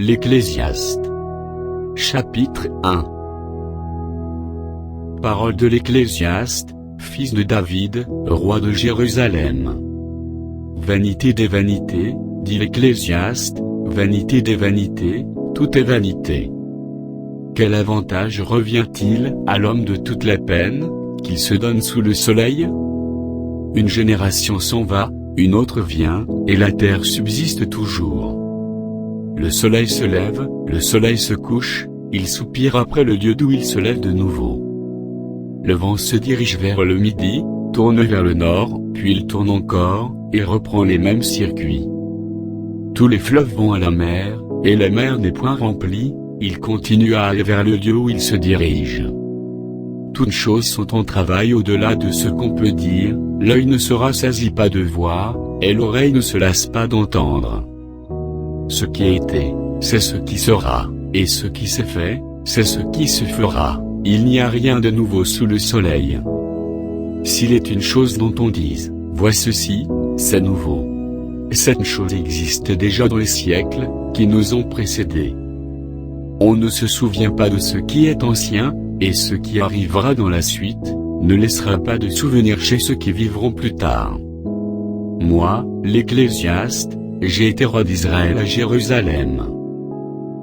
L'Ecclésiaste. Chapitre 1. Parole de l'Ecclésiaste, fils de David, roi de Jérusalem. Vanité des vanités, dit l'Ecclésiaste, vanité des vanités, tout est vanité. Quel avantage revient-il à l'homme de toute la peine qu'il se donne sous le soleil? Une génération s'en va, une autre vient, et la terre subsiste toujours. Le soleil se lève, le soleil se couche, il soupire après le lieu d'où il se lève de nouveau. Le vent se dirige vers le midi, tourne vers le nord, puis il tourne encore, et reprend les mêmes circuits. Tous les fleuves vont à la mer, et la mer n'est point remplie, il continue à aller vers le lieu où il se dirige. Toutes choses sont en travail au-delà de ce qu'on peut dire, l'œil ne se rassasie pas de voir, et l'oreille ne se lasse pas d'entendre. Ce qui a été, c'est ce qui sera, et ce qui s'est fait, c'est ce qui se fera, il n'y a rien de nouveau sous le soleil. S'il est une chose dont on dise, vois ceci, c'est nouveau. Cette chose existait déjà dans les siècles, qui nous ont précédés. On ne se souvient pas de ce qui est ancien, et ce qui arrivera dans la suite, ne laissera pas de souvenir chez ceux qui vivront plus tard. Moi, l'Ecclésiaste, j'ai été roi d'Israël à Jérusalem.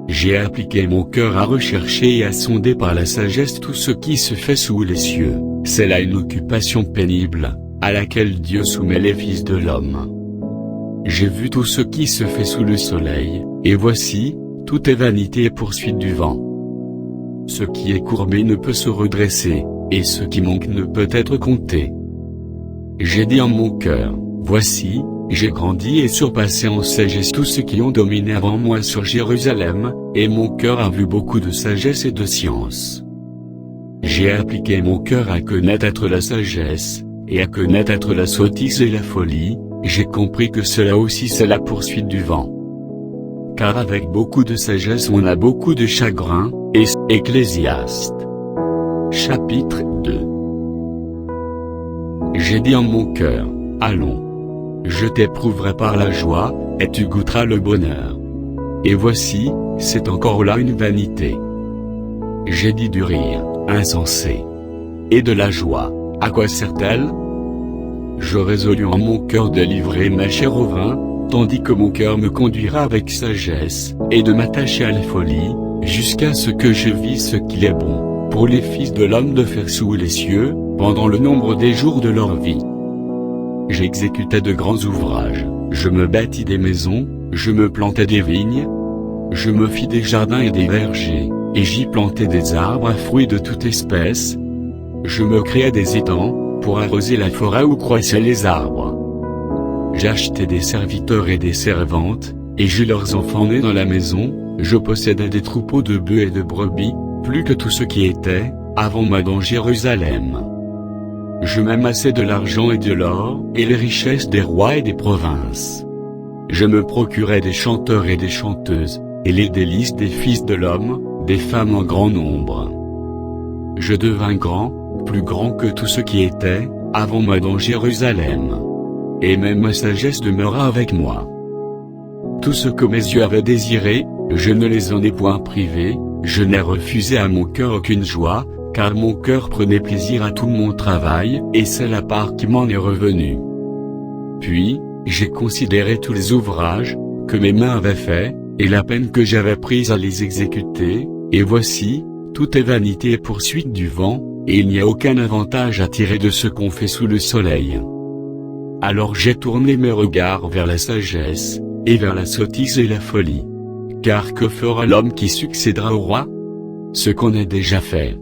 J'ai appliqué mon cœur à rechercher et à sonder par la sagesse tout ce qui se fait sous les cieux. C'est là une occupation pénible, à laquelle Dieu soumet les fils de l'homme. J'ai vu tout ce qui se fait sous le soleil, et voici, tout est vanité et poursuite du vent. Ce qui est courbé ne peut se redresser, et ce qui manque ne peut être compté. J'ai dit en mon cœur, voici, j'ai grandi et surpassé en sagesse tous ceux qui ont dominé avant moi sur Jérusalem, et mon cœur a vu beaucoup de sagesse et de science. J'ai appliqué mon cœur à connaître la sagesse, et à connaître la sottise et la folie, j'ai compris que cela aussi c'est la poursuite du vent. Car avec beaucoup de sagesse on a beaucoup de chagrin, et Ecclésiaste. Chapitre 2. J'ai dit en mon cœur, allons. Je t'éprouverai par la joie, et tu goûteras le bonheur. Et voici, c'est encore là une vanité. J'ai dit du rire, insensé. Et de la joie, à quoi sert-elle? Je résolus en mon cœur de livrer ma chair au vin, tandis que mon cœur me conduira avec sagesse, et de m'attacher à la folie, jusqu'à ce que je visse ce qu'il est bon, pour les fils de l'homme de faire sous les cieux, pendant le nombre des jours de leur vie. J'exécutais de grands ouvrages, je me bâtis des maisons, je me plantai des vignes, je me fis des jardins et des vergers, et j'y plantai des arbres à fruits de toute espèce. Je me créai des étangs, pour arroser la forêt où croissaient les arbres. J'achetai des serviteurs et des servantes, et j'eus leurs enfants nés dans la maison, je possédais des troupeaux de bœufs et de brebis, plus que tout ce qui était, avant moi dans Jérusalem. Je m'amassai de l'argent et de l'or, et les richesses des rois et des provinces. Je me procurai des chanteurs et des chanteuses, et les délices des fils de l'homme, des femmes en grand nombre. Je devins grand, plus grand que tout ce qui était, avant moi dans Jérusalem. Et même ma sagesse demeura avec moi. Tout ce que mes yeux avaient désiré, je ne les en ai point privés, je n'ai refusé à mon cœur aucune joie, car mon cœur prenait plaisir à tout mon travail, et c'est la part qui m'en est revenue. Puis, j'ai considéré tous les ouvrages, que mes mains avaient faits, et la peine que j'avais prise à les exécuter, et voici, tout est vanité et poursuite du vent, et il n'y a aucun avantage à tirer de ce qu'on fait sous le soleil. Alors j'ai tourné mes regards vers la sagesse, et vers la sottise et la folie. Car que fera l'homme qui succédera au roi? Ce qu'on a déjà fait.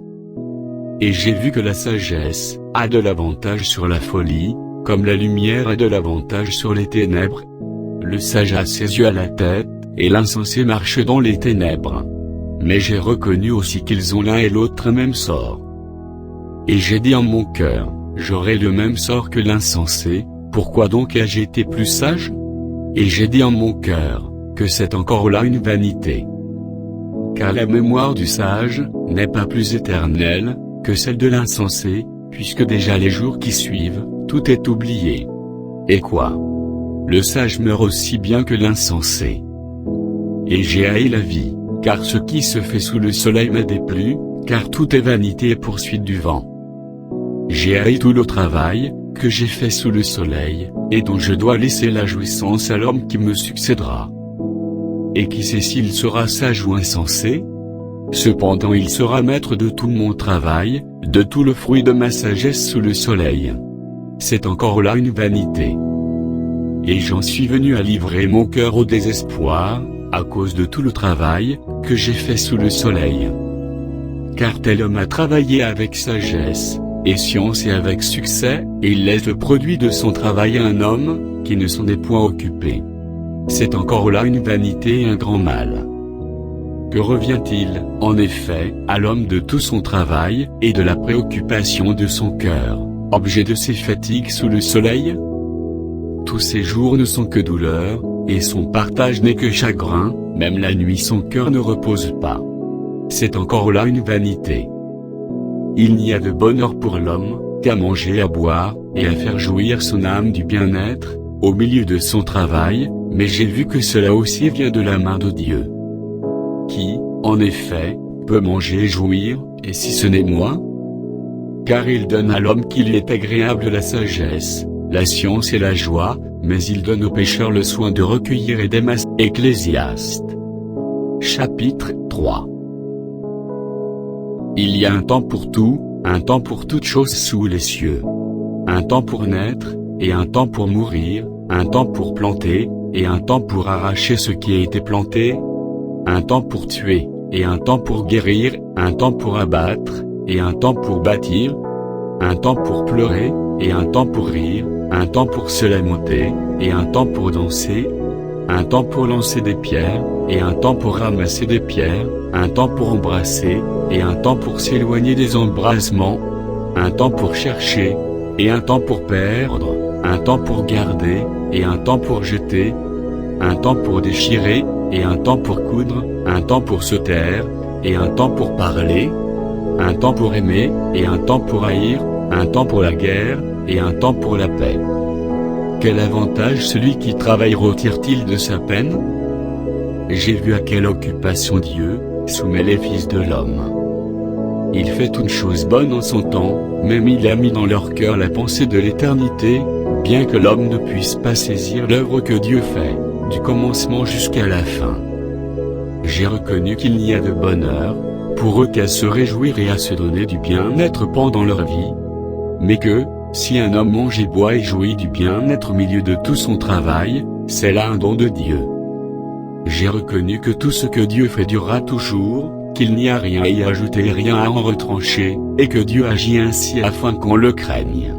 Et j'ai vu que la sagesse a de l'avantage sur la folie, comme la lumière a de l'avantage sur les ténèbres. Le sage a ses yeux à la tête, et l'insensé marche dans les ténèbres. Mais j'ai reconnu aussi qu'ils ont l'un et l'autre même sort. Et j'ai dit en mon cœur, j'aurai le même sort que l'insensé, pourquoi donc ai-je été plus sage? Et j'ai dit en mon cœur, que c'est encore là une vanité. Car la mémoire du sage n'est pas plus éternelle que celle de l'insensé, puisque déjà les jours qui suivent, tout est oublié. Et quoi? Le sage meurt aussi bien que l'insensé. Et j'ai haï la vie, car ce qui se fait sous le soleil m'a déplu, car tout est vanité et poursuite du vent. J'ai haï tout le travail, que j'ai fait sous le soleil, et dont je dois laisser la jouissance à l'homme qui me succédera. Et qui sait s'il sera sage ou insensé? Cependant il sera maître de tout mon travail, de tout le fruit de ma sagesse sous le soleil. C'est encore là une vanité. Et j'en suis venu à livrer mon cœur au désespoir, à cause de tout le travail, que j'ai fait sous le soleil. Car tel homme a travaillé avec sagesse, et science et avec succès, et il laisse le produit de son travail à un homme, qui ne s'en est point occupé. C'est encore là une vanité et un grand mal. Que revient-il, en effet, à l'homme de tout son travail, et de la préoccupation de son cœur, objet de ses fatigues sous le soleil? Tous ses jours ne sont que douleur, et son partage n'est que chagrin, même la nuit son cœur ne repose pas. C'est encore là une vanité. Il n'y a de bonheur pour l'homme, qu'à manger, à boire, et à faire jouir son âme du bien-être, au milieu de son travail, mais j'ai vu que cela aussi vient de la main de Dieu. Qui, en effet, peut manger et jouir, et si ce n'est moi? Car il donne à l'homme qui lui est agréable la sagesse, la science et la joie, mais il donne aux pécheurs le soin de recueillir et d'aimer. Ecclésiaste. Chapitre 3. Il y a un temps pour tout, un temps pour toute chose sous les cieux. Un temps pour naître, et un temps pour mourir, un temps pour planter, et un temps pour arracher ce qui a été planté. Un temps pour tuer, et un temps pour guérir, un temps pour abattre, et un temps pour bâtir. Un temps pour pleurer, et un temps pour rire, un temps pour se lamenter, et un temps pour danser. Un temps pour lancer des pierres, et un temps pour ramasser des pierres, un temps pour embrasser, et un temps pour s'éloigner des embrasements, un temps pour chercher, et un temps pour perdre, un temps pour garder, et un temps pour jeter, un temps pour déchirer, et un temps pour coudre, un temps pour se taire, et un temps pour parler, un temps pour aimer, et un temps pour haïr, un temps pour la guerre, et un temps pour la paix. Quel avantage celui qui travaille retire-t-il de sa peine? J'ai vu à quelle occupation Dieu soumet les fils de l'homme. Il fait toute chose bonne en son temps, même il a mis dans leur cœur la pensée de l'éternité, bien que l'homme ne puisse pas saisir l'œuvre que Dieu fait, du commencement jusqu'à la fin. J'ai reconnu qu'il n'y a de bonheur, pour eux qu'à se réjouir et à se donner du bien-être pendant leur vie, mais que, si un homme mange et boit et jouit du bien-être au milieu de tout son travail, c'est là un don de Dieu. J'ai reconnu que tout ce que Dieu fait durera toujours, qu'il n'y a rien à y ajouter et rien à en retrancher, et que Dieu agit ainsi afin qu'on le craigne.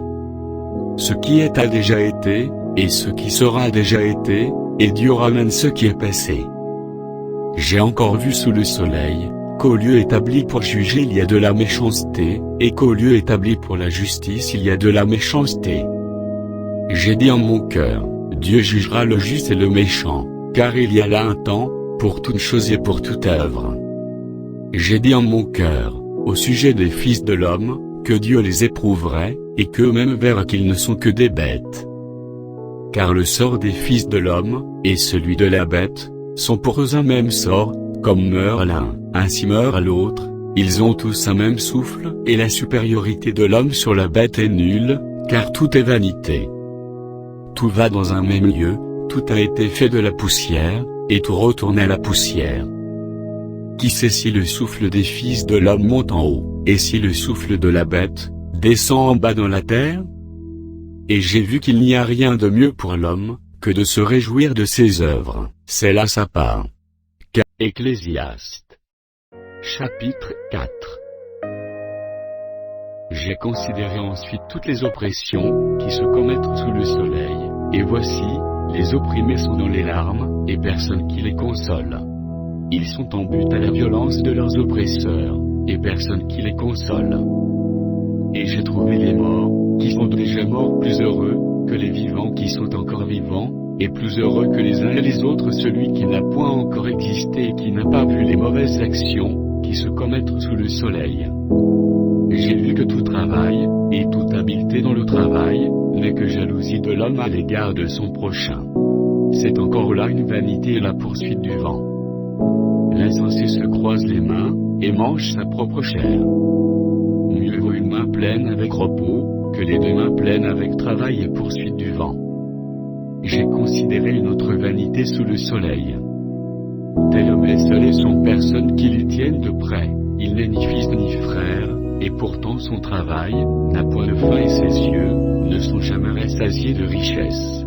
Ce qui est a déjà été, et ce qui sera a déjà été, et Dieu ramène ce qui est passé. J'ai encore vu sous le soleil, qu'au lieu établi pour juger il y a de la méchanceté, et qu'au lieu établi pour la justice il y a de la méchanceté. J'ai dit en mon cœur, Dieu jugera le juste et le méchant, car il y a là un temps, pour toute chose et pour toute œuvre. J'ai dit en mon cœur, au sujet des fils de l'homme, que Dieu les éprouverait, et qu'eux-mêmes verront qu'ils ne sont que des bêtes. Car le sort des fils de l'homme, et celui de la bête, sont pour eux un même sort, comme meurt l'un, ainsi meurt l'autre, ils ont tous un même souffle, et la supériorité de l'homme sur la bête est nulle, car tout est vanité. Tout va dans un même lieu, tout a été fait de la poussière, et tout retourne à la poussière. Qui sait si le souffle des fils de l'homme monte en haut, et si le souffle de la bête descend en bas dans la terre? Et j'ai vu qu'il n'y a rien de mieux pour l'homme, que de se réjouir de ses œuvres, c'est là sa part. Ecclésiaste. Chapitre 4. J'ai considéré ensuite toutes les oppressions, qui se commettent sous le soleil, et voici, les opprimés sont dans les larmes, et personne qui les console. Ils sont en butte à la violence de leurs oppresseurs, et personne qui les console. Et j'ai trouvé les morts, qui sont déjà morts plus heureux, que les vivants qui sont encore vivants, et plus heureux que les uns et les autres celui qui n'a point encore existé et qui n'a pas vu les mauvaises actions, qui se commettent sous le soleil. J'ai vu que tout travail, et toute habileté dans le travail, n'est que jalousie de l'homme à l'égard de son prochain. C'est encore là une vanité et la poursuite du vent. L'insensé se croise les mains, et mange sa propre chair. Mieux vaut une main pleine avec repos, que les deux mains pleines avec travail et poursuite du vent. J'ai considéré une autre vanité sous le soleil. Tel homme est seul et sans personne qui l'y tienne de près, il n'est ni fils ni frère, et pourtant son travail n'a point de fin et ses yeux ne sont jamais rassasiés de richesse.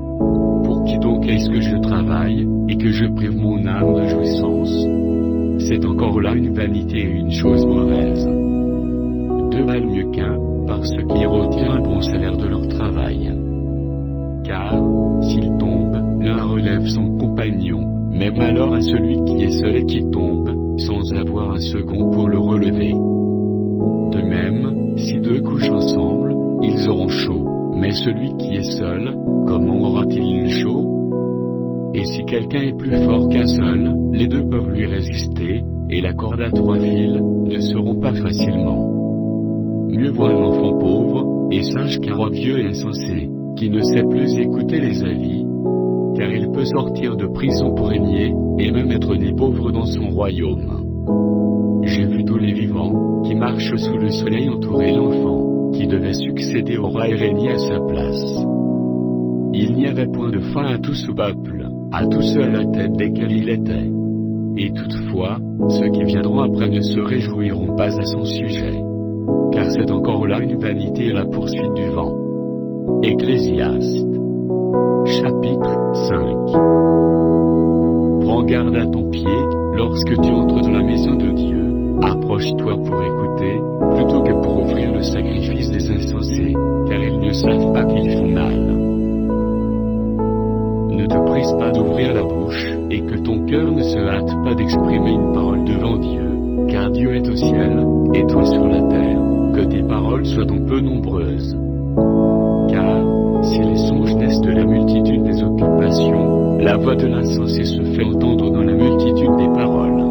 Pour qui donc est-ce que je travaille, et que je prive mon âme de jouissance? C'est encore là une vanité et une chose mauvaise. Deux valent mieux qu'un, parce qu'ils retirent un bon salaire de leur travail. Car, s'il tombe, l'un relève son compagnon, mais malheur à celui qui est seul et qui tombe, sans avoir un second pour le relever. De même, si deux couchent ensemble, ils auront chaud, mais celui qui est seul, comment aura-t-il chaud? Et si quelqu'un est plus fort qu'un seul, les deux peuvent lui résister, et la corde à 3 fils ne se rompt pas facilement. Mieux vaut un enfant pauvre et sage qu'un roi vieux et insensé, qui ne sait plus écouter les avis, car il peut sortir de prison pour régner, et même être né pauvre dans son royaume. J'ai vu tous les vivants, qui marchent sous le soleil entourer l'enfant, qui devait succéder au roi et régner à sa place. Il n'y avait point de fin à tout ce peuple, à tout ceux à la tête desquels il était. Et toutefois, ceux qui viendront après ne se réjouiront pas à son sujet. Car c'est encore là une vanité et la poursuite du vent. Ecclésiaste. Chapitre 5. Prends garde à ton pied, lorsque tu entres dans la maison de Dieu, approche-toi pour écouter, plutôt que pour offrir le sacrifice des insensés, car ils ne savent pas qu'ils font mal. Ne te prise pas d'ouvrir la bouche, et que ton cœur ne se hâte pas d'exprimer une parole devant Dieu, car Dieu est au ciel, et toi sur la terre, que tes paroles soient donc peu nombreuses. Car, si les songes naissent de la multitude des occupations, la voix de l'insensé se fait entendre dans la multitude des paroles.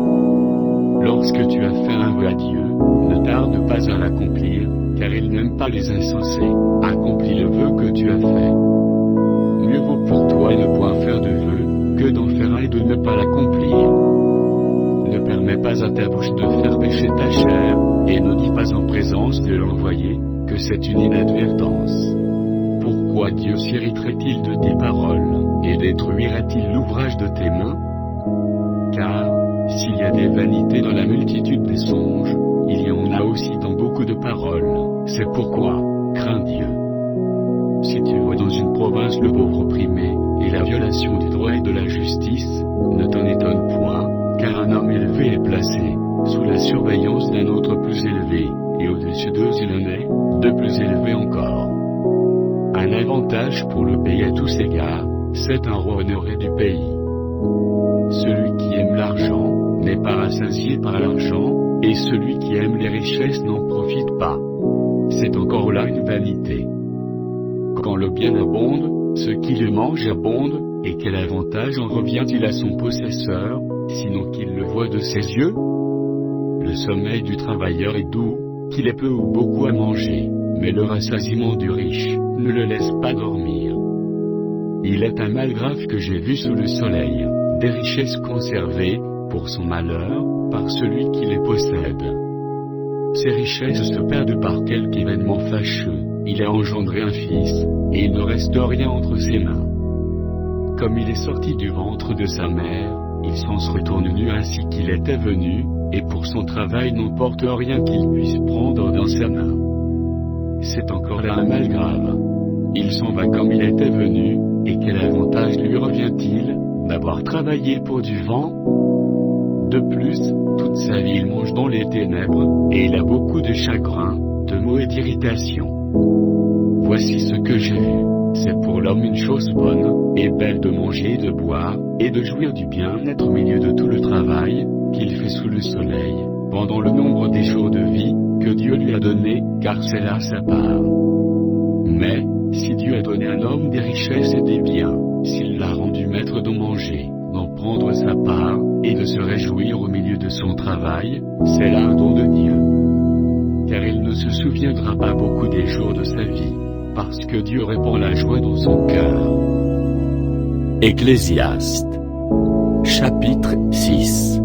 Lorsque tu as fait un vœu à Dieu, ne tarde pas à l'accomplir, car il n'aime pas les insensés. Accomplis le vœu que tu as fait. Mieux vaut pour toi ne point faire de vœu, que d'en faire un et de ne pas l'accomplir. Ne permets pas à ta bouche de faire pécher ta chair, et ne dis pas en présence de l'envoyé, que c'est une inadvertance. Pourquoi Dieu s'irriterait-il de tes paroles, et détruirait-il l'ouvrage de tes mains? Car, s'il y a des vanités dans la multitude des songes, il y en a aussi dans beaucoup de paroles, c'est pourquoi, crains Dieu. Si tu vois dans une province le pauvre opprimé, et la violation du droit et de la justice, ne t'en étonne point, car un homme élevé est placé, sous la surveillance d'un autre plus élevé, et au-dessus d'eux il en est, de plus élevé encore. Un avantage pour le pays à tous égards, c'est un roi honoré du pays. Celui qui aime l'argent, n'est pas rassasié par l'argent, et celui qui aime les richesses n'en profite pas. C'est encore là une vanité. Quand le bien abonde, ce qui le mange abonde, et quel avantage en revient-il à son possesseur, sinon qu'il le voit de ses yeux? Le sommeil du travailleur est doux, qu'il ait peu ou beaucoup à manger, mais le rassasiement du riche ne le laisse pas dormir. Il est un mal grave que j'ai vu sous le soleil, des richesses conservées, pour son malheur, par celui qui les possède. Ces richesses se perdent par quelque événement fâcheux, il a engendré un fils, et il ne reste rien entre ses mains. Comme il est sorti du ventre de sa mère, il s'en se retourne nu ainsi qu'il était venu, et pour son travail n'emporte rien qu'il puisse prendre dans sa main. C'est encore là un mal grave. Il s'en va comme il était venu, et quel avantage lui revient-il, d'avoir travaillé pour du vent? De plus, toute sa vie il mange dans les ténèbres, et il a beaucoup de chagrin, de maux et d'irritation. Voici ce que j'ai vu, c'est pour l'homme une chose bonne, et belle de manger et de boire, et de jouir du bien-être au milieu de tout le travail, qu'il fait sous le soleil, pendant le nombre des jours de vie, que Dieu lui a donné, car c'est là sa part. Mais, si Dieu a donné à un homme des richesses et des biens, s'il l'a rendu maître d'en manger, d'en prendre sa part, et de se réjouir au milieu de son travail, c'est là un don de Dieu. Car il ne se souviendra pas beaucoup des jours de sa vie, parce que Dieu répand la joie dans son cœur. Ecclésiaste. Chapitre 6.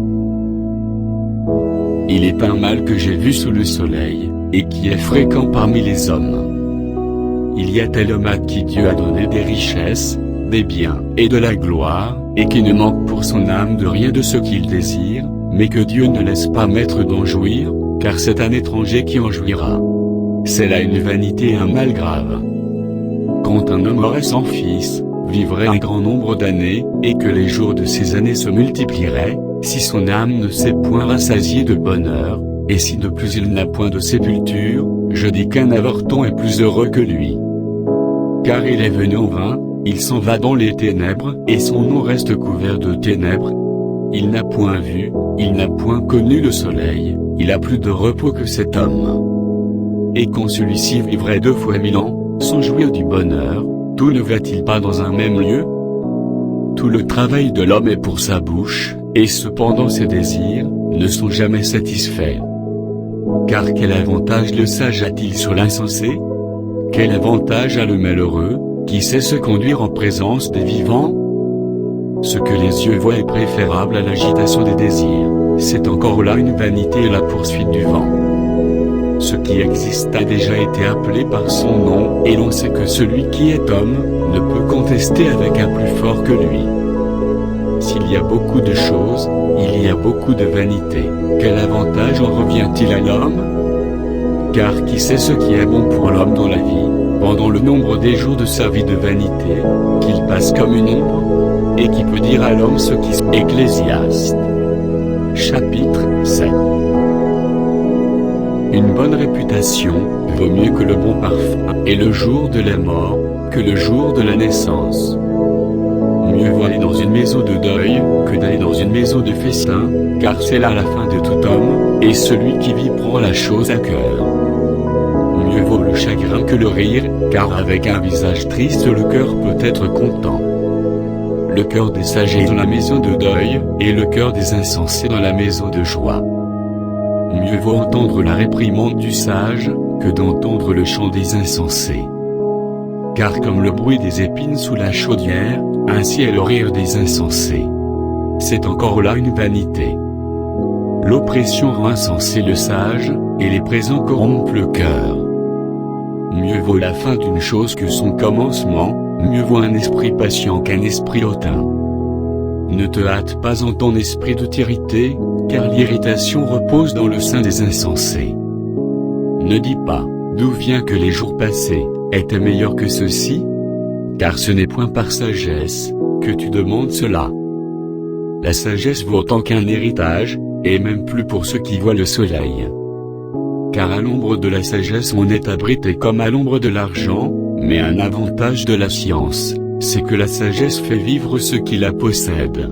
il est un mal que j'ai vu sous le soleil, et qui est fréquent parmi les hommes. Il y a tel homme à qui Dieu a donné des richesses, des biens, et de la gloire, et qui ne manque pour son âme de rien de ce qu'il désire, mais que Dieu ne laisse pas mettre d'en jouir, car c'est un étranger qui en jouira. C'est là une vanité et un mal grave. Quand un homme aurait 100 fils, vivrait un grand nombre d'années, et que les jours de ces années se multiplieraient, si son âme ne s'est point rassasiée de bonheur, et si de plus il n'a point de sépulture, je dis qu'un avorton est plus heureux que lui. Car il est venu en vain, il s'en va dans les ténèbres, et son nom reste couvert de ténèbres. Il n'a point vu, il n'a point connu le soleil, il a plus de repos que cet homme. Et quand celui-ci vivrait 2 fois 1000 ans, sans jouir du bonheur, tout ne va-t-il pas dans un même lieu? Tout le travail de l'homme est pour sa bouche, et cependant ses désirs ne sont jamais satisfaits. Car quel avantage le sage a-t-il sur l'insensé? Quel avantage a le malheureux, qui sait se conduire en présence des vivants? Ce que les yeux voient est préférable à l'agitation des désirs, c'est encore là une vanité et la poursuite du vent. Ce qui existe a déjà été appelé par son nom, et l'on sait que celui qui est homme, ne peut contester avec un plus fort que lui. S'il y a beaucoup de choses, il y a beaucoup de vanité. Quel avantage en revient-il à l'homme? Car qui sait ce qui est bon pour l'homme dans la vie, pendant le nombre des jours de sa vie de vanité, qu'il passe comme une ombre? Et qui peut dire à l'homme ce qui est Ecclésiaste. Chapitre 7. Une bonne réputation vaut mieux que le bon parfum, et le jour de la mort que le jour de la naissance. Mieux vaut aller dans une maison de deuil que d'aller dans une maison de festin, car c'est là la fin de tout homme, et celui qui vit prend la chose à cœur. Mieux vaut le chagrin que le rire, car avec un visage triste le cœur peut être content. Le cœur des sages est dans la maison de deuil, et le cœur des insensés dans la maison de joie. Mieux vaut entendre la réprimande du sage, que d'entendre le chant des insensés. Car comme le bruit des épines sous la chaudière, ainsi est le rire des insensés. C'est encore là une vanité. L'oppression rend insensé le sage, et les présents corrompent le cœur. Mieux vaut la fin d'une chose que son commencement, mieux vaut un esprit patient qu'un esprit hautain. Ne te hâte pas en ton esprit de t'irriter, car l'irritation repose dans le sein des insensés. Ne dis pas, d'où vient que les jours passés étaient meilleurs que ceux-ci? Car ce n'est point par sagesse que tu demandes cela. La sagesse vaut autant qu'un héritage, et même plus pour ceux qui voient le soleil. Car à l'ombre de la sagesse on est abrité comme à l'ombre de l'argent, mais un avantage de la science, c'est que la sagesse fait vivre ceux qui la possèdent.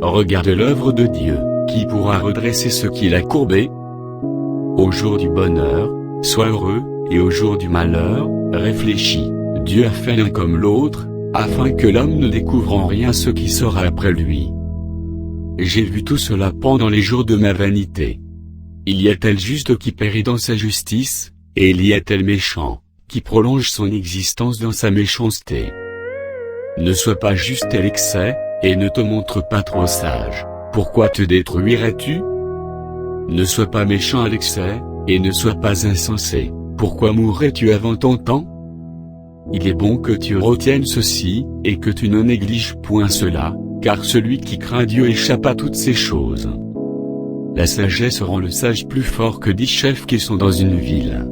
Regarde l'œuvre de Dieu, qui pourra redresser ce qu'il a courbé? Au jour du bonheur, sois heureux, et au jour du malheur, réfléchis. Dieu a fait l'un comme l'autre, afin que l'homme ne découvre en rien ce qui sera après lui. J'ai vu tout cela pendant les jours de ma vanité. Il y a tel juste qui périt dans sa justice, et il y a tel méchant, qui prolonge son existence dans sa méchanceté. Ne sois pas juste à l'excès, et ne te montre pas trop sage. Pourquoi te détruirais-tu? Ne sois pas méchant à l'excès, et ne sois pas insensé. Pourquoi mourrais-tu avant ton temps? Il est bon que tu retiennes ceci, et que tu ne négliges point cela, car celui qui craint Dieu échappe à toutes ces choses. La sagesse rend le sage plus fort que 10 chefs qui sont dans une ville.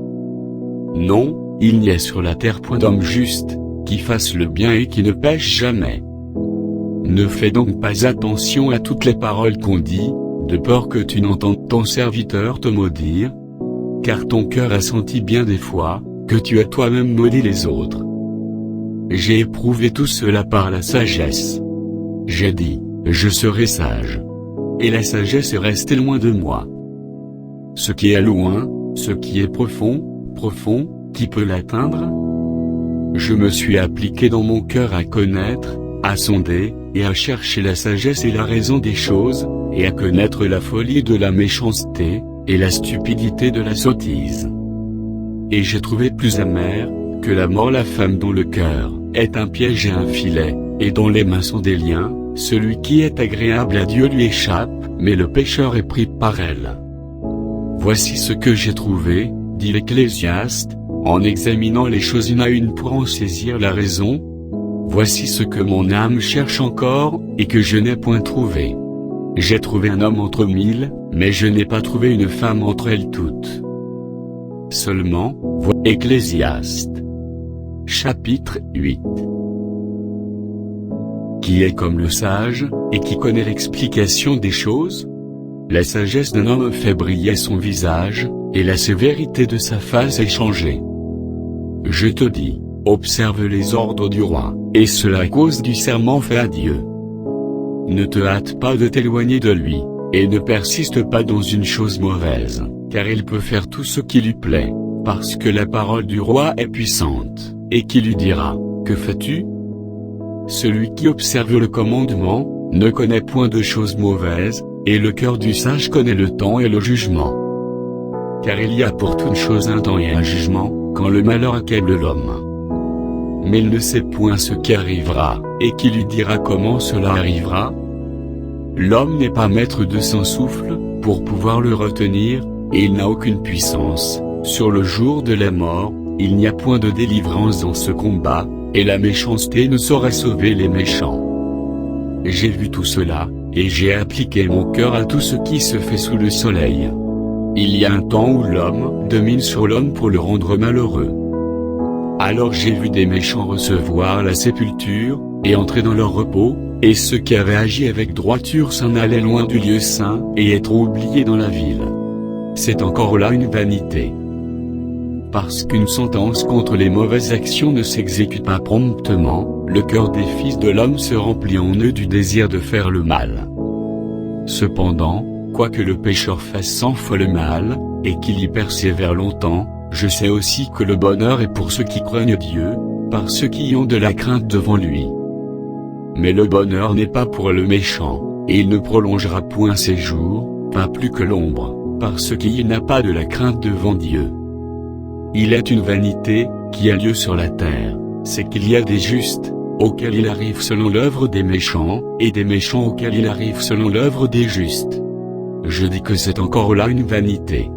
Non, il n'y a sur la terre point d'homme juste, qui fasse le bien et qui ne pêche jamais. Ne fais donc pas attention à toutes les paroles qu'on dit, de peur que tu n'entendes ton serviteur te maudire, car ton cœur a senti bien des fois, que tu as toi-même maudit les autres. J'ai éprouvé tout cela par la sagesse. J'ai dit, je serai sage. Et la sagesse est restée loin de moi. Ce qui est loin, ce qui est profond, profond, qui peut l'atteindre? Je me suis appliqué dans mon cœur à connaître, à sonder, et à chercher la sagesse et la raison des choses, et à connaître la folie de la méchanceté, et la stupidité de la sottise. Et j'ai trouvé plus amer, que la mort la femme dont le cœur est un piège et un filet, et dont les mains sont des liens. Celui qui est agréable à Dieu lui échappe, mais le pécheur est pris par elle. Voici ce que j'ai trouvé, dit l'Ecclésiaste, en examinant les choses une à une pour en saisir la raison. Voici ce que mon âme cherche encore, et que je n'ai point trouvé. J'ai trouvé un homme entre 1000, mais je n'ai pas trouvé une femme entre elles toutes. Seulement, Ecclésiaste. Chapitre 8. Qui est comme le sage, et qui connaît l'explication des choses? La sagesse d'un homme fait briller son visage, et la sévérité de sa face est changée. Je te dis, observe les ordres du roi, et cela à cause du serment fait à Dieu. Ne te hâte pas de t'éloigner de lui, et ne persiste pas dans une chose mauvaise, car il peut faire tout ce qui lui plaît, parce que la parole du roi est puissante, et qui lui dira, que fais-tu? Celui qui observe le commandement, ne connaît point de choses mauvaises, et le cœur du sage connaît le temps et le jugement. Car il y a pour toute chose un temps et un jugement, quand le malheur accable l'homme. Mais il ne sait point ce qui arrivera, et qui lui dira comment cela arrivera? L'homme n'est pas maître de son souffle, pour pouvoir le retenir, et il n'a aucune puissance. Sur le jour de la mort, il n'y a point de délivrance dans ce combat, et la méchanceté ne saurait sauver les méchants. J'ai vu tout cela, et j'ai appliqué mon cœur à tout ce qui se fait sous le soleil. Il y a un temps où l'homme domine sur l'homme pour le rendre malheureux. Alors j'ai vu des méchants recevoir la sépulture, et entrer dans leur repos, et ceux qui avaient agi avec droiture s'en allaient loin du lieu saint, et être oubliés dans la ville. C'est encore là une vanité. Parce qu'une sentence contre les mauvaises actions ne s'exécute pas promptement, le cœur des fils de l'homme se remplit en eux du désir de faire le mal. Cependant, quoique le pécheur fasse 100 fois le mal, et qu'il y persévère longtemps, je sais aussi que le bonheur est pour ceux qui craignent Dieu, par ceux qui ont de la crainte devant lui. Mais le bonheur n'est pas pour le méchant, et il ne prolongera point ses jours, pas plus que l'ombre, parce qu'il n'a pas de la crainte devant Dieu. Il est une vanité, qui a lieu sur la terre, c'est qu'il y a des justes, auxquels il arrive selon l'œuvre des méchants, et des méchants auxquels il arrive selon l'œuvre des justes. Je dis que c'est encore là une vanité.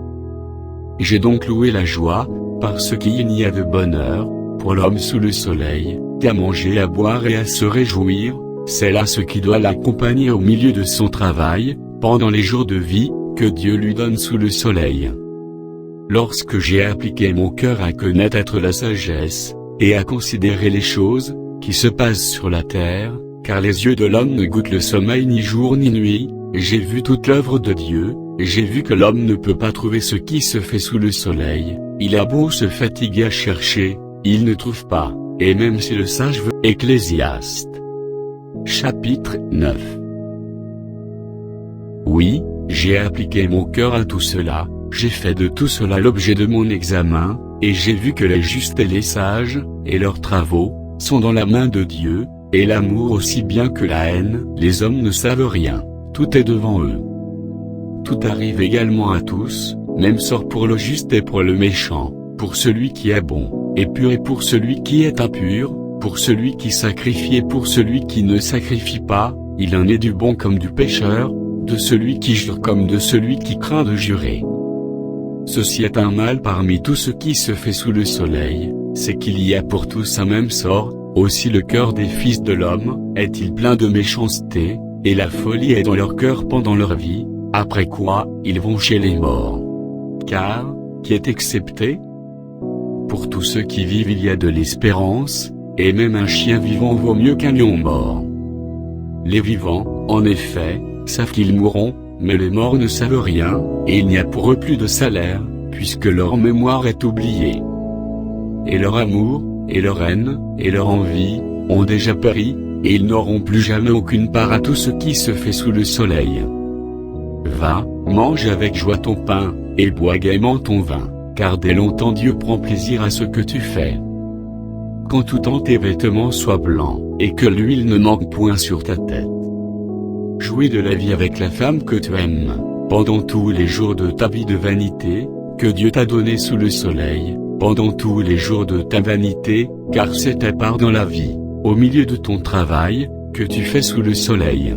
J'ai donc loué la joie, parce qu'il n'y a de bonheur, pour l'homme sous le soleil, qu'à manger, à boire et à se réjouir, c'est là ce qui doit l'accompagner au milieu de son travail, pendant les jours de vie, que Dieu lui donne sous le soleil. Lorsque j'ai appliqué mon cœur à connaître la sagesse, et à considérer les choses, qui se passent sur la terre, car les yeux de l'homme ne goûtent le sommeil ni jour ni nuit, j'ai vu toute l'œuvre de Dieu, et j'ai vu que l'homme ne peut pas trouver ce qui se fait sous le soleil, il a beau se fatiguer à chercher, il ne trouve pas, et même si le sage veut. Ecclésiaste. Chapitre 9. Oui, j'ai appliqué mon cœur à tout cela, j'ai fait de tout cela l'objet de mon examen, et j'ai vu que les justes et les sages, et leurs travaux, sont dans la main de Dieu, et l'amour aussi bien que la haine. Les hommes ne savent rien, tout est devant eux. Tout arrive également à tous, même sort pour le juste et pour le méchant, pour celui qui est bon, et pur et pour celui qui est impur, pour celui qui sacrifie et pour celui qui ne sacrifie pas, il en est du bon comme du pécheur, de celui qui jure comme de celui qui craint de jurer. Ceci est un mal parmi tout ce qui se fait sous le soleil, c'est qu'il y a pour tous un même sort, aussi le cœur des fils de l'homme, est-il plein de méchanceté, et la folie est dans leur cœur pendant leur vie, après quoi, ils vont chez les morts. Car, qui est excepté? Pour tous ceux qui vivent il y a de l'espérance, et même un chien vivant vaut mieux qu'un lion mort. Les vivants, en effet, savent qu'ils mourront, mais les morts ne savent rien, et il n'y a pour eux plus de salaire, puisque leur mémoire est oubliée. Et leur amour, et leur haine, et leur envie, ont déjà péri, et ils n'auront plus jamais aucune part à tout ce qui se fait sous le soleil. Va, mange avec joie ton pain, et bois gaiement ton vin, car dès longtemps Dieu prend plaisir à ce que tu fais. Qu'en tout temps tes vêtements soient blancs, et que l'huile ne manque point sur ta tête. Jouis de la vie avec la femme que tu aimes, pendant tous les jours de ta vie de vanité, que Dieu t'a donné sous le soleil, pendant tous les jours de ta vanité, car c'est ta part dans la vie, au milieu de ton travail, que tu fais sous le soleil.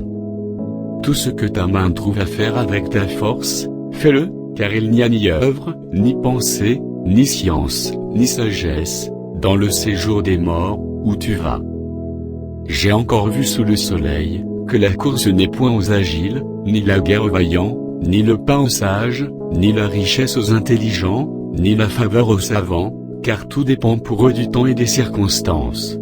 Tout ce que ta main trouve à faire avec ta force, fais-le, car il n'y a ni œuvre, ni pensée, ni science, ni sagesse, dans le séjour des morts, où tu vas. J'ai encore vu sous le soleil, que la course n'est point aux agiles, ni la guerre aux vaillants, ni le pain aux sages, ni la richesse aux intelligents, ni la faveur aux savants, car tout dépend pour eux du temps et des circonstances.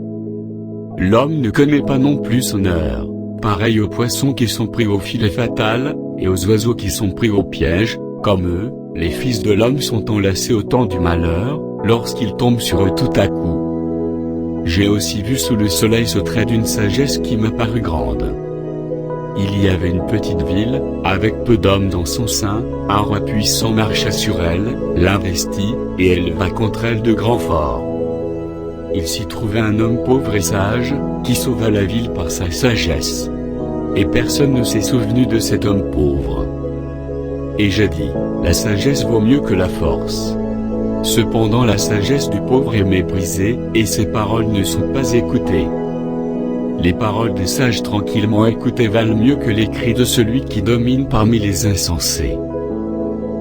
L'homme ne connaît pas non plus son heure, pareil aux poissons qui sont pris au filet fatal, et aux oiseaux qui sont pris au piège, comme eux, les fils de l'homme sont enlacés au temps du malheur, lorsqu'ils tombent sur eux tout à coup. J'ai aussi vu sous le soleil ce trait d'une sagesse qui me parut grande. Il y avait une petite ville, avec peu d'hommes dans son sein, un roi puissant marcha sur elle, l'investit, et éleva contre elle de grands forts. Il s'y trouvait un homme pauvre et sage, qui sauva la ville par sa sagesse. Et personne ne s'est souvenu de cet homme pauvre. Et j'ai dit, la sagesse vaut mieux que la force. Cependant la sagesse du pauvre est méprisée, et ses paroles ne sont pas écoutées. Les paroles des sages tranquillement écoutées valent mieux que les cris de celui qui domine parmi les insensés.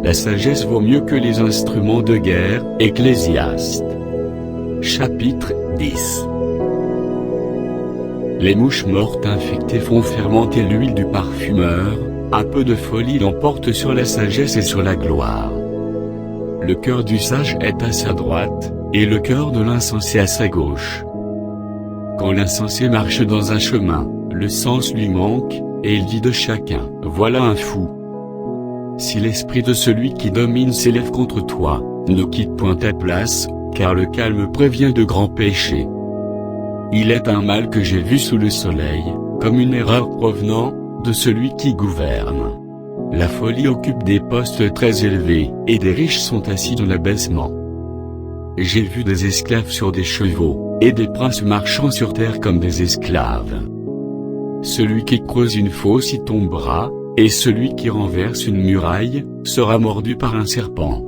La sagesse vaut mieux que les instruments de guerre, Ecclésiaste. Chapitre 10. Les mouches mortes infectées font fermenter l'huile du parfumeur, un peu de folie l'emporte sur la sagesse et sur la gloire. Le cœur du sage est à sa droite, et le cœur de l'insensé à sa gauche. Quand l'insensé marche dans un chemin, le sens lui manque, et il dit de chacun, voilà un fou. Si l'esprit de celui qui domine s'élève contre toi, ne quitte point ta place, car le calme prévient de grands péchés. Il est un mal que j'ai vu sous le soleil, comme une erreur provenant de celui qui gouverne. La folie occupe des postes très élevés, et des riches sont assis dans l'abaissement. J'ai vu des esclaves sur des chevaux, et des princes marchant sur terre comme des esclaves. Celui qui creuse une fosse y tombera, et celui qui renverse une muraille, sera mordu par un serpent.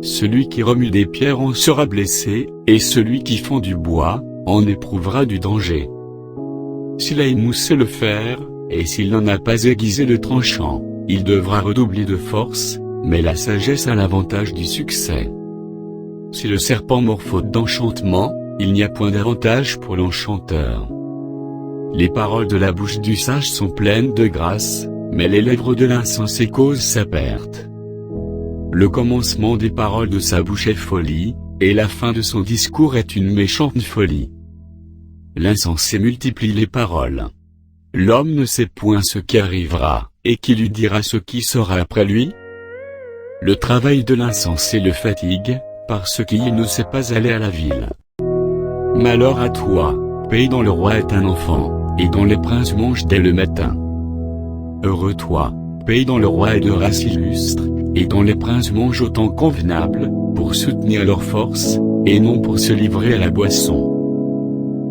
Celui qui remue des pierres en sera blessé, et celui qui fend du bois, en éprouvera du danger. S'il a émoussé le fer, et s'il n'en a pas aiguisé le tranchant, il devra redoubler de force, mais la sagesse a l'avantage du succès. Si le serpent mord faute d'enchantement, il n'y a point d'avantage pour l'enchanteur. Les paroles de la bouche du sage sont pleines de grâce, mais les lèvres de l'insensé causent sa perte. Le commencement des paroles de sa bouche est folie, et la fin de son discours est une méchante folie. L'insensé multiplie les paroles. L'homme ne sait point ce qui arrivera, et qui lui dira ce qui sera après lui? Le travail de l'insensé le fatigue, parce qu'il ne sait pas aller à la ville. Malheur à toi, pays dont le roi est un enfant, et dont les princes mangent dès le matin. Heureux toi, pays dont le roi est de race illustre, et dont les princes mangent au temps convenable, pour soutenir leur force, et non pour se livrer à la boisson.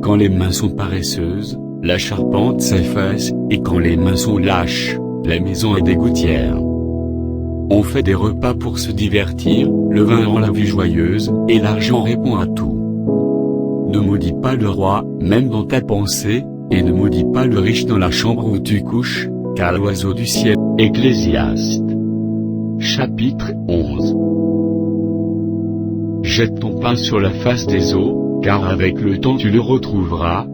Quand les mains sont paresseuses, la charpente s'efface, et quand les mains sont lâches, la maison est des gouttières. On fait des repas pour se divertir, le vin rend la vie joyeuse, et l'argent répond à tout. Ne maudis pas le roi, même dans ta pensée, et ne maudis pas le riche dans la chambre où tu couches, car l'oiseau du ciel. Ecclésiaste. Chapitre 11. Jette ton pain sur la face des eaux, car avec le temps tu le retrouveras.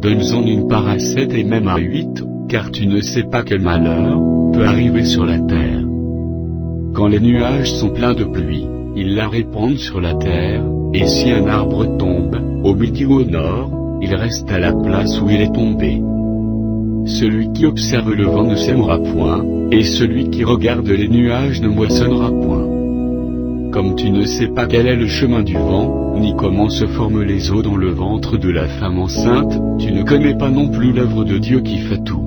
Donne-en une part à 7 et même à 8, car tu ne sais pas quel malheur peut arriver sur la terre. Quand les nuages sont pleins de pluie, ils la répandent sur la terre, et si un arbre tombe, au midi ou au nord, il reste à la place où il est tombé. Celui qui observe le vent ne sèmera point, et celui qui regarde les nuages ne moissonnera point. Comme tu ne sais pas quel est le chemin du vent, ni comment se forment les eaux dans le ventre de la femme enceinte, tu ne connais pas non plus l'œuvre de Dieu qui fait tout.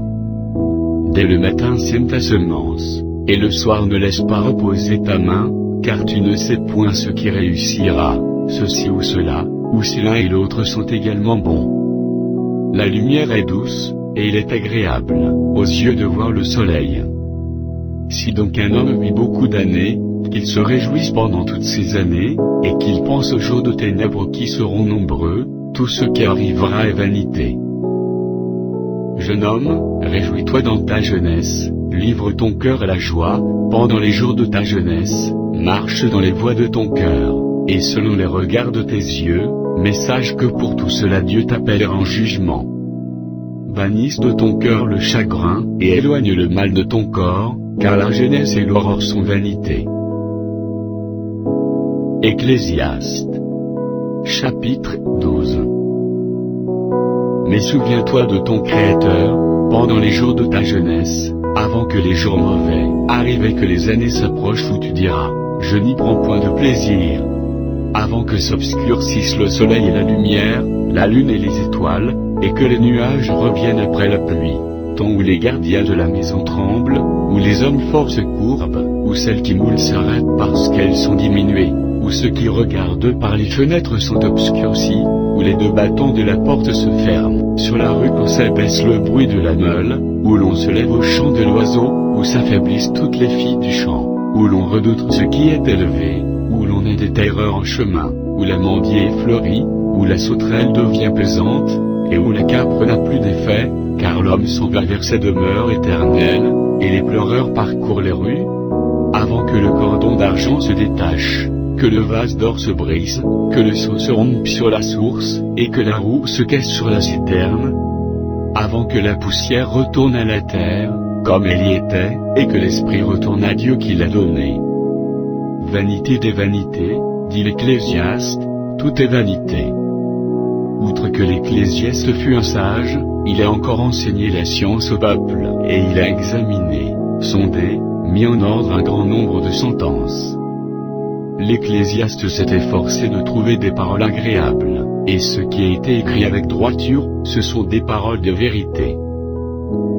Dès le matin sème ta semence, et le soir ne laisse pas reposer ta main, car tu ne sais point ce qui réussira, ceci ou cela, ou si l'un et l'autre sont également bons. La lumière est douce, et il est agréable aux yeux de voir le soleil. Si donc un homme vit beaucoup d'années, qu'il se réjouisse pendant toutes ces années, et qu'il pense aux jours de ténèbres qui seront nombreux, tout ce qui arrivera est vanité. Jeune homme, réjouis-toi dans ta jeunesse, livre ton cœur à la joie, pendant les jours de ta jeunesse, marche dans les voies de ton cœur, et selon les regards de tes yeux, mais sache que pour tout cela Dieu t'appellera en jugement. Bannisse de ton cœur le chagrin, et éloigne le mal de ton corps, car la jeunesse et l'aurore sont vanité. Ecclésiaste. Chapitre 12. Mais souviens-toi de ton Créateur, pendant les jours de ta jeunesse, avant que les jours mauvais arrivent et que les années s'approchent où tu diras, je n'y prends point de plaisir. Avant que s'obscurcissent le soleil et la lumière, la lune et les étoiles, et que les nuages reviennent après la pluie, temps où les gardiens de la maison tremblent, où les hommes forts se courbent, où celles qui moulent s'arrêtent parce qu'elles sont diminuées, où ceux qui regardent par les fenêtres sont obscurcis, où les deux battants de la porte se ferment, sur la rue quand s'abaisse le bruit de la meule, où l'on se lève au chant de l'oiseau, où s'affaiblissent toutes les filles du champ, où l'on redoute ce qui est élevé, où l'on a des terreurs en chemin, où l'amandier est fleuri, où la sauterelle devient pesante, et où la capre n'a plus d'effet, car l'homme s'en va vers sa demeure éternelle, et les pleureurs parcourent les rues. Avant que le cordon d'argent se détache, que le vase d'or se brise, que le seau se rompe sur la source, et que la roue se casse sur la citerne. Avant que la poussière retourne à la terre, comme elle y était, et que l'esprit retourne à Dieu qui l'a donné. Vanité des vanités, dit l'Ecclésiaste, tout est vanité. Outre que l'Ecclésiaste fut un sage, il a encore enseigné la science au peuple, et il a examiné, sondé, mis en ordre un grand nombre de sentences. L'Ecclésiaste s'est efforcé de trouver des paroles agréables, et ce qui a été écrit avec droiture, ce sont des paroles de vérité.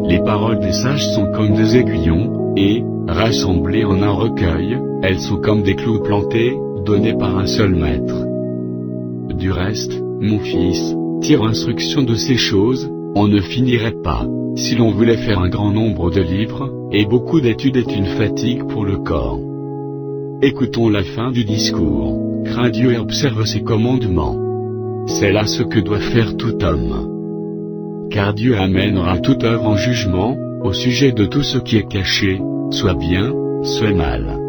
Les paroles des sages sont comme des aiguillons, et, rassemblées en un recueil, elles sont comme des clous plantés, donnés par un seul maître. Du reste, mon fils, tire instruction de ces choses, on ne finirait pas, si l'on voulait faire un grand nombre de livres, et beaucoup d'études est une fatigue pour le corps. Écoutons la fin du discours. Crains Dieu et observe ses commandements. C'est là ce que doit faire tout homme. Car Dieu amènera toute œuvre en jugement, au sujet de tout ce qui est caché, soit bien, soit mal.